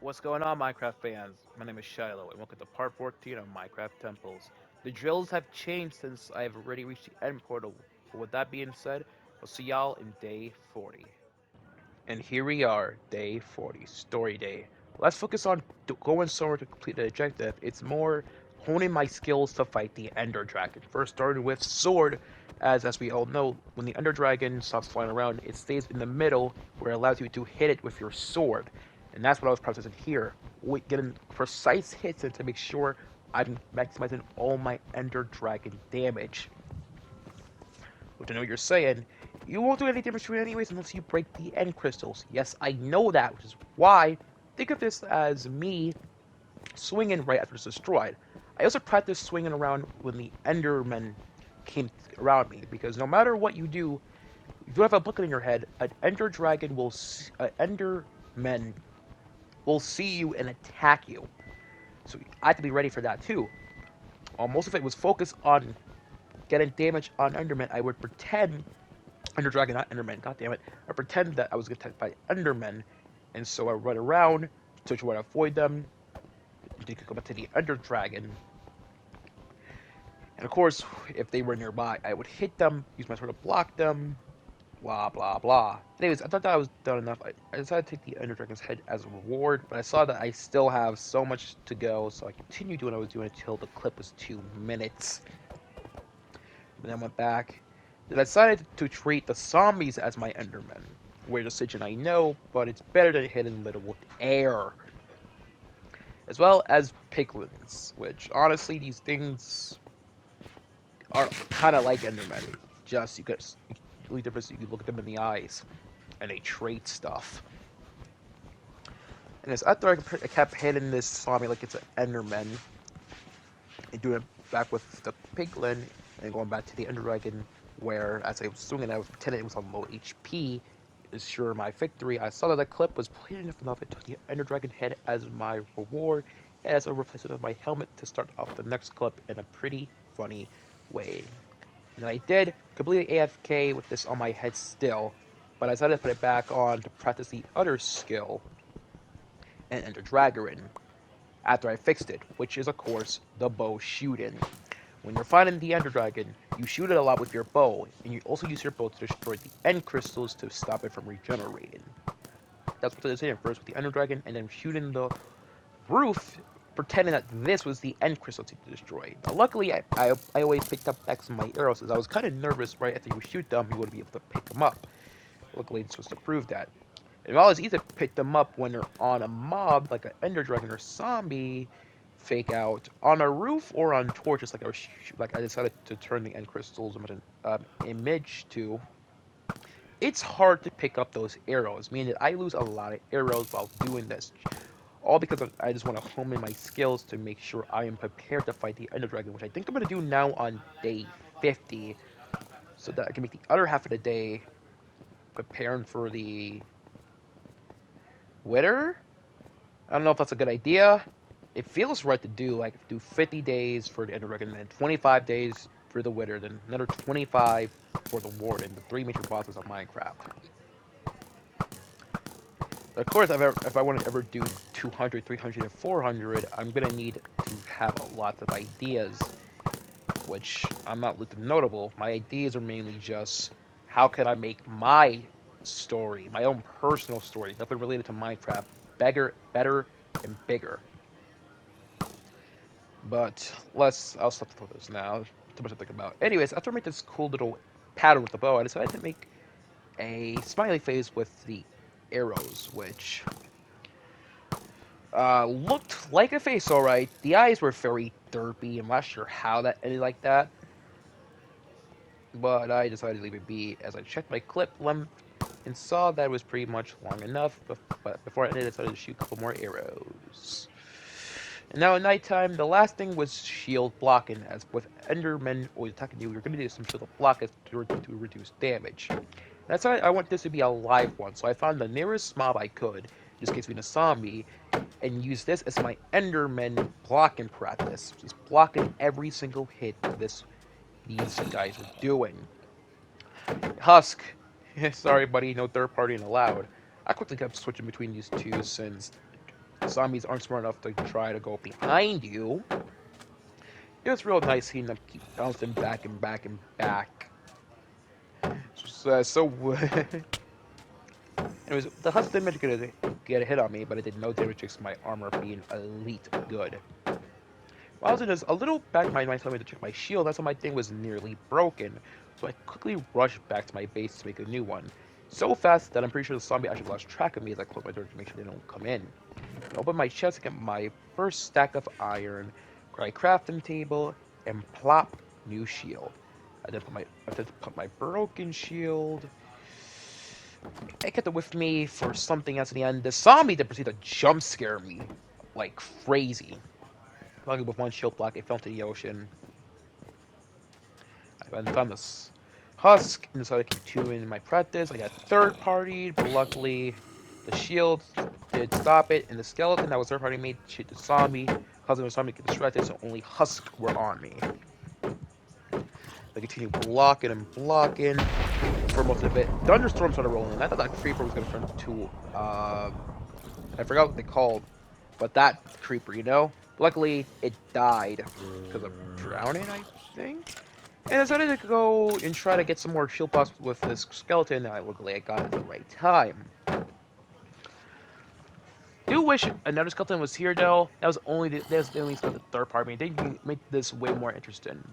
What's going on, Minecraft fans? My name is Shiloh, and welcome to part 14 of Minecraft Temples. The drills have changed since I've already reached the end portal, but with that being said, we'll see y'all in day 40. And here we are, day 40, story day. Let's focus on going somewhere to complete the objective. It's more honing my skills to fight the Ender Dragon. First starting with sword, as we all know, when the Ender Dragon stops flying around, it stays in the middle where it allows you to hit it with your sword. And that's what I was processing here. Getting precise hits and to make sure I'm maximizing all my Ender Dragon damage. Which I know you're saying, you won't do any damage to it anyways unless you break the end crystals. Yes, I know that, which is why think of this as me swinging right after it's destroyed. I also practiced swinging around when the Endermen came around me, because no matter what you do, if you have a bucket in your head, an Ender Dragon will, an Enderman will see you and attack you. So I have to be ready for that too. Most of it was focused on getting damage on Enderman. I would pretend Ender Dragon, not Enderman. God damn it! I pretend that I was attacked by Endermen, and so I run around to try to avoid them. They could come up to the Ender Dragon, and of course, if they were nearby, I would hit them, use my sword to block them. Blah blah blah. Anyways, I thought that was done enough. I decided to take the Ender Dragon's head as a reward, but I saw that I still have so much to go, so I continued doing what I was doing until the clip was 2 minutes. And then I went back. Then I decided to treat the zombies as my Endermen. Weird decision, I know, but it's better than hitting them with air. As well as piglins, which honestly, these things are kind of like Endermen. Just the only difference you can look at them in the eyes, and they trade stuff. And as after I kept hitting this zombie like it's an Enderman, and doing it back with the piglin, and going back to the Ender Dragon, where as I was swinging, I was pretending it was on low HP, ensure my victory. I saw that the clip was played enough. I took the Ender Dragon head as my reward, and as a replacement of my helmet to start off the next clip in a pretty funny way. And I did completely AFK with this on my head still, but I decided to put it back on to practice the other skill, and Ender Dragon, after I fixed it, which is of course the bow shooting. When you're fighting the Ender Dragon, you shoot it a lot with your bow, and you also use your bow to destroy the end crystals to stop it from regenerating. That's what I was saying first with the Ender Dragon, and then shooting the roof, pretending that this was the end crystal to destroy. Now, luckily, I always picked up X on my arrows, as I was kind of nervous right after you shoot them, you wouldn't be able to pick them up. Luckily, this was to prove that. And while it's easy to pick them up when they're on a mob, like an Ender Dragon or zombie, fake out on a roof or on torches, like I decided to turn the end crystals into an image to. It's hard to pick up those arrows, meaning that I lose a lot of arrows while doing this. All because I just want to hone in my skills to make sure I am prepared to fight the Ender Dragon, which I think I'm going to do now on day 50, so that I can make the other half of the day preparing for the Wither. I don't know if that's a good idea. It feels right to do 50 days for the Ender Dragon, and then 25 days for the Wither, then another 25 for the Warden, the 3 major bosses of Minecraft. Of course, if I want to ever do 200, 300, and 400, I'm going to need to have a lot of ideas, which I'm not looking notable. My ideas are mainly just, how can I make my story, my own personal story, nothing related to Minecraft, better, and bigger. But I'll stop for this now. Too much to think about. Anyways, after I made this cool little pattern with the bow, I decided to make a smiley face with the arrows, which looked like a face alright. The eyes were very derpy. I'm not sure how that ended like that. But I decided to leave it be as I checked my clip length and saw that it was pretty much long enough. But before I ended, I decided to shoot a couple more arrows. And now at nighttime, the last thing was shield blocking, as with Endermen always attacking you, you're going to do some shield block to reduce damage. That's why I want this to be a live one, so I found the nearest mob I could, in this case being a zombie, and use this as my Enderman blocking practice. Just blocking every single hit these guys are doing. Husk. Sorry, buddy, no third party allowed. I quickly kept switching between these two since zombies aren't smart enough to try to go behind you. It was real nice seeing them keep bouncing back and back and back. Anyways, the Husk didn't manage to get a hit on me, but it did no damage to my armor being elite good. While I was in this, a little back of my mind told me to check my shield. That's when my thing was nearly broken. So I quickly rushed back to my base to make a new one. So fast that I'm pretty sure the zombie actually lost track of me as I closed my door to make sure they don't come in. I opened my chest to get my first stack of iron, grab a crafting table, and plop, new shield. I then put my broken shield. I kept it with me for something else in the end. The zombie did proceed to jump scare me like crazy. Luckily, with one shield block, it fell into the ocean. I found this Husk and decided to continue my practice. I got third partied, but luckily the shield did stop it, and the skeleton that was third party made shit the zombie, causing the zombie to get distracted, so only Husk were on me. I continued blocking and blocking for most of it. Thunderstorm started rolling in. I thought that creeper was going to turn into, I forgot what they called, but that creeper, you know? Luckily, it died because of drowning, I think. And I decided to go and try to get some more shield blocks with this skeleton. Luckily, I got it at the right time. Do wish another skeleton was here, though. That was the only skeleton third party. They make this way more interesting.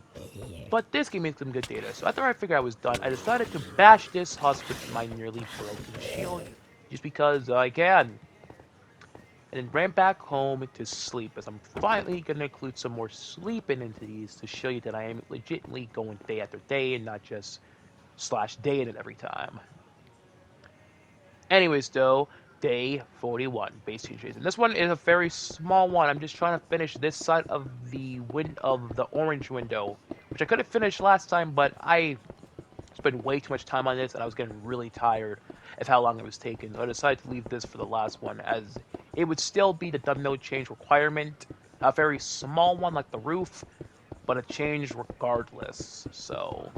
But this gave me some good data. So after I figured I was done, I decided to bash this Husk with my nearly broken shield. Just because I can. And then ran back home to sleep, as I'm finally going to include some more sleeping into these to show you that I am legitimately going day after day and not just /day in it every time. Anyways, though, day 41, base changes. And this one is a very small one. I'm just trying to finish this side of the orange window, which I could have finished last time, but I spent way too much time on this, and I was getting really tired of how long it was taking. So I decided to leave this for the last one, as it would still be the dumb node change requirement. A very small one like the roof, but a change regardless. So,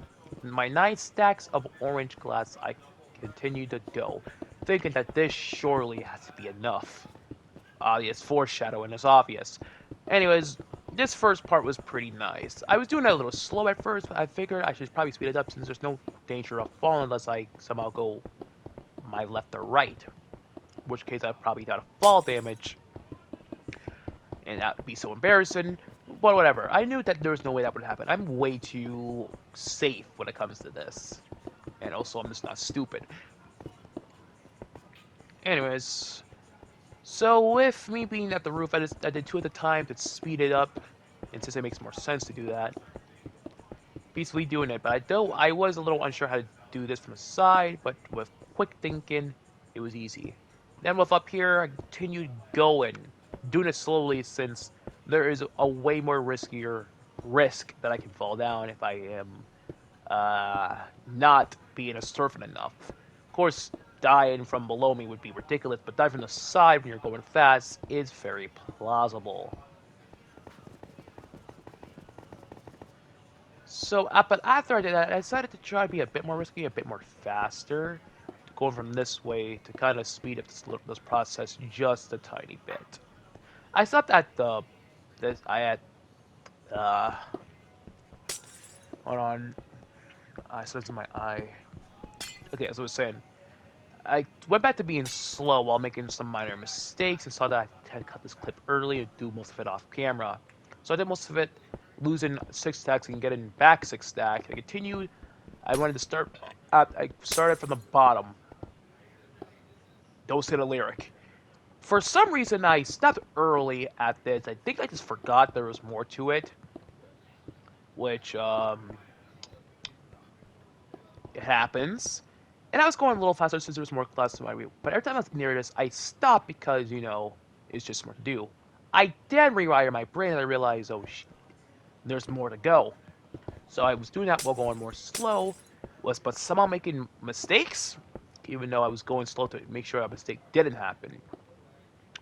my 9 stacks of orange glass, I continue to go, thinking that this surely has to be enough. Obvious foreshadowing is obvious. Anyways, this first part was pretty nice. I was doing it a little slow at first, but I figured I should probably speed it up since there's no danger of falling unless I somehow go my left or right. In which case I'd probably got a fall damage. And that would be so embarrassing. But whatever. I knew that there was no way that would happen. I'm way too safe when it comes to this. And also, I'm just not stupid. Anyways. So, with me being at the roof, I did 2 at a time to speed it up. And since it makes more sense to do that. Peacefully doing it. But I was a little unsure how to do this from the side. But with quick thinking, it was easy. Then with up here, I continued going. Doing it slowly since there is a way more riskier risk that I can fall down if I am not being assertive enough. Of course, dying from below me would be ridiculous, but dying from the side when you're going fast is very plausible. So, but after I did that, I decided to try to be a bit more risky, a bit more faster, going from this way to kind of speed up this process just a tiny bit. I stopped at hold on, I said to my eye. Okay, as I was saying, I went back to being slow while making some minor mistakes and saw that I had cut this clip early and do most of it off camera. So I did most of it, losing 6 stacks and getting back 6 stacks. I continued. I wanted to start. I started from the bottom. Don't say the lyric. For some reason, I stopped early at this. I think I just forgot there was more to it. Which, it happens. And I was going a little faster since there was more classes in my view. But every time I was near this, I stopped because, you know, it's just more to do. I then rewire my brain and I realized, oh, there's more to go. So I was doing that while going more slow, but somehow making mistakes, even though I was going slow to make sure a mistake didn't happen.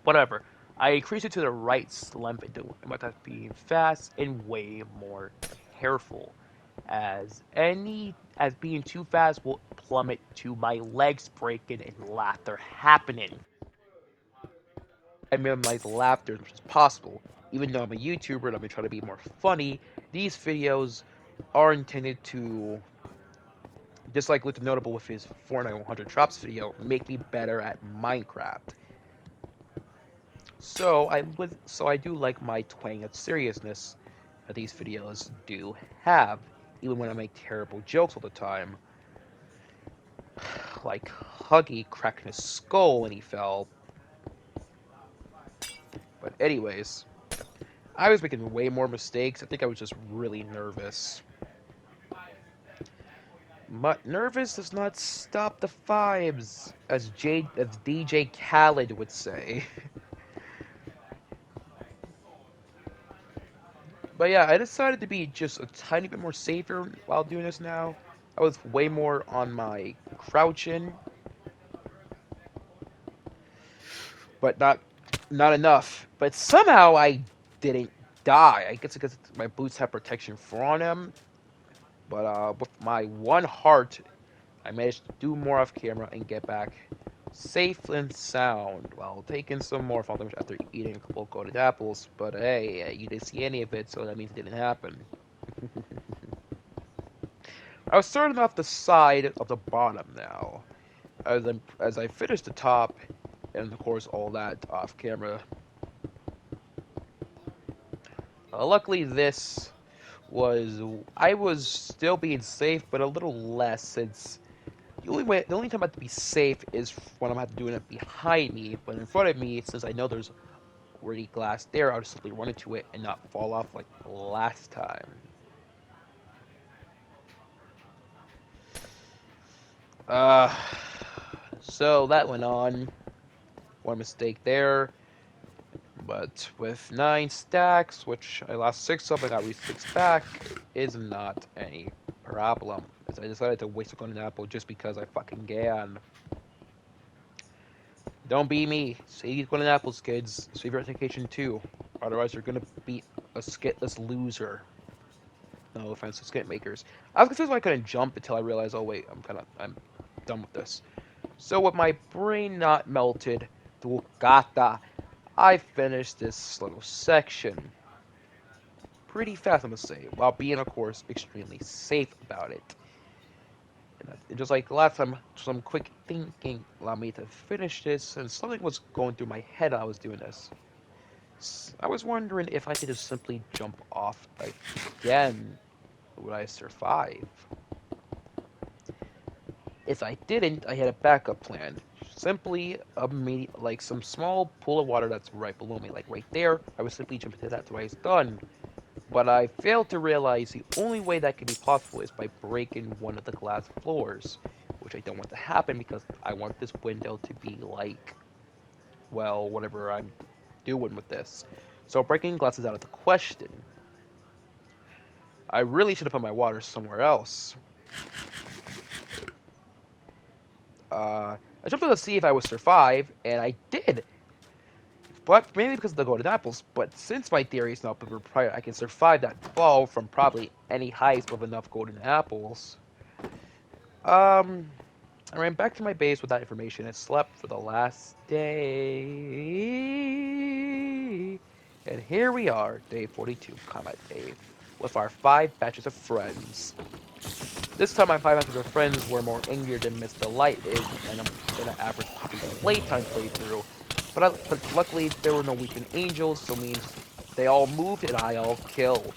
Whatever. I increased it to the right slump about that being fast and way more careful. As any as being too fast will plummet to my legs breaking and laughter happening. I minimize laughter as much as possible. Even though I'm a YouTuber and I'm trying to be more funny, these videos are intended to, just like Luke Notable with his Fortnite 100 Drops video, make me better at Minecraft. So I do like my twang of seriousness that these videos do have, even when I make terrible jokes all the time, like Huggy cracking his skull when he fell. But anyways, I was making way more mistakes. I think I was just really nervous. But nervous does not stop the vibes, as DJ Khaled would say. But yeah, I decided to be just a tiny bit more safer while doing this now. I was way more on my crouching, but not enough. But somehow I didn't die. I guess because my boots have protection on them. But with my one heart, I managed to do more off camera and get back safe and sound while taking some more fall damage after eating a couple of golden apples. But hey, you didn't see any of it, so that means it didn't happen. I was starting off the side of the bottom now, as I finished the top, and of course all that off camera. Luckily, I was still being safe, but a little less, since the only time I have to be safe is when I'm doing it behind me. But in front of me, since I know there's already glass there, I'll just simply run into it and not fall off like last time. So that went on. One mistake there. But with 9 stacks, which I lost 6 of, I got 6 back, is not any problem. As I decided to waste a golden apple just because I fucking can. Don't be me. Save these golden apples, kids. Save your education too. Otherwise, you're gonna be a skitless loser. No offense to skit makers. I was confused why I couldn't jump until I realized, oh wait, I'm done with this. So with my brain not melted, Ducata, I finished this little section pretty fast, I must say, while being, of course, extremely safe about it. And just like last time, some quick thinking allowed me to finish this, and something was going through my head while I was doing this. I was wondering if I could just simply jump off again. Would I survive? If I didn't, I had a backup plan. Simply like some small pool of water that's right below me, like right there. I would simply jump into that till I was done. But I failed to realize the only way that could be possible is by breaking one of the glass floors, which I don't want to happen because I want this window to be like, well, whatever I'm doing with this. So breaking glass is out of the question. I really should have put my water somewhere else. I jumped to see if I would survive, and I did. But mainly because of the golden apples. But since my theory is not prior, I can survive that fall from probably any height with enough golden apples. I ran back to my base with that information and slept for the last day. And here we are, day 42, combat day, with our 5 batches of friends. This time my 5 batches of friends were more angrier than Mr. Light is in an average playtime playthrough. But luckily there were no weakened angels, so means they all moved and I all killed.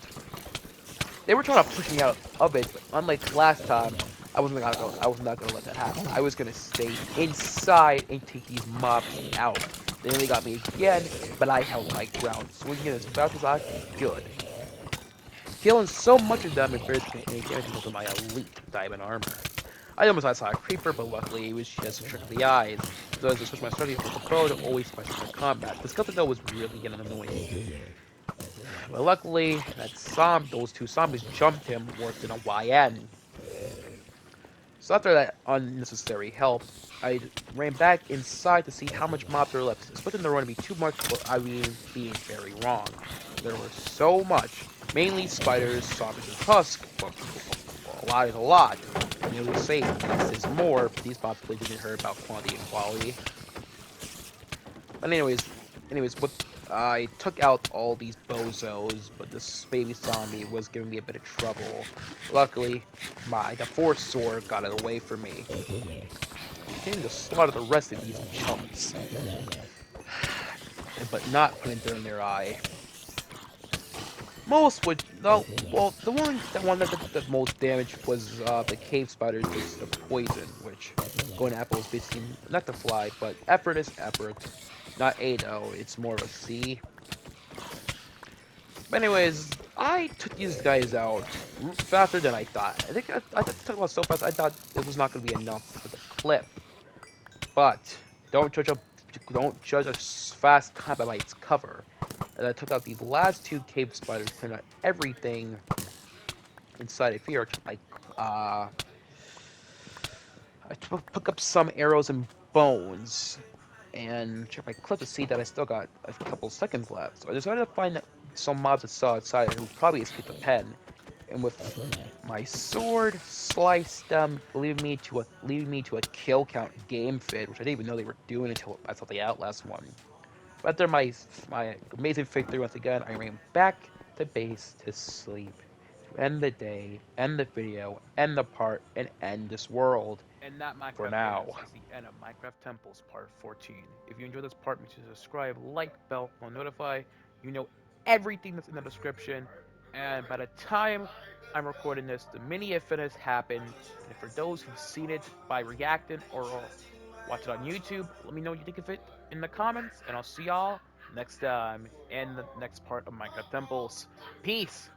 They were trying to push me out of it, but unlike last time, I was not gonna let that happen. I was gonna stay inside and take these mobs out. They only got me again, but I held my ground, swinging as fast as I could. Killing so much of them and barely taking any damage because of my elite diamond armor. I almost saw a creeper, but luckily it was just a trick of the eyes. So as I switched my strategy from the pro to always my super combat. The skeleton though was really getting annoying. But luckily, those 2 zombies jumped him worse than a YN. So after that unnecessary help, I ran back inside to see how much mobs were left. Expecting there were going to be too much, but I was being very wrong. There were so much. Mainly spiders, zombies, and husks. A lot is a lot. and it was safe. Less is more, but these bots really didn't hurt about quantity and quality. But anyways, what I took out all these bozos, but this baby zombie was giving me a bit of trouble. Luckily, the force sword got it away from me, continuing to slaughter the rest of these chumps, but not putting dirt in their eye. Most would no. Well, the one that did the most damage was the cave spiders, just the poison, which going to apple is basically not the fly, but effort is effort. Not A though, it's more of a C. But anyways, I took these guys out faster than I thought. I took them out so fast I thought it was not going to be enough for the clip. But don't judge a fast climb by its cover. And I took out the last two cave spiders, clearing out everything inside a fear. Uh, I took up some arrows and bones, and check my clip to see that I still got a couple seconds left. So I decided to find some mobs I saw outside who probably escaped the pen, and with my sword sliced them, leaving me to a kill count game fid, which I didn't even know they were doing until I saw the Outlast one. But after my amazing victory once again, I ran back to base to sleep. To end the day, end the video, end the part, and end this world. And that For Minecraft now. is the end of Minecraft Temples Part 14. If you enjoyed this part, make sure to subscribe, like, bell, will notify. You know everything that's in the description. And by the time I'm recording this, the mini event has happened. And for those who've seen it by reacting or watch it on YouTube, let me know what you think of it in the comments. And I'll see y'all next time in the next part of Minecraft Temples. Peace!